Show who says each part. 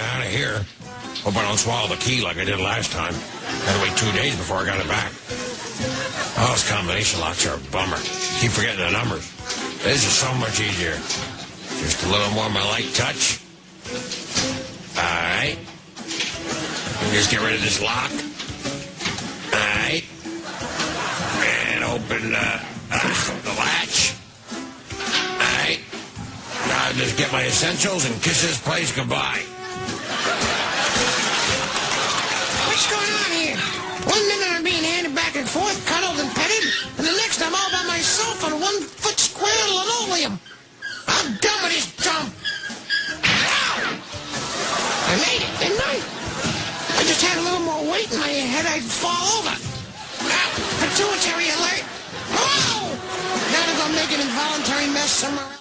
Speaker 1: out of here. Hope I don't swallow the key like I did last time. Had to wait 2 days before I got it back. Oh, those combination locks are a bummer. Keep forgetting the numbers. This is so much easier. Just a little more of my light touch. Alright. Just get rid of this lock. Alright. And open the latch. Alright. Now just get my essentials and kiss this place goodbye.
Speaker 2: What's going on here? 1 minute I'm being handed back and forth, cuddled and petted, and the next I'm all by myself on 1 foot square linoleum. I'm done with this jump. Ow! I made it, didn't I? I just had a little more weight in my head, I'd fall over. Ow! Pituitary alert! Oh! Now they're gonna make an involuntary mess somewhere else.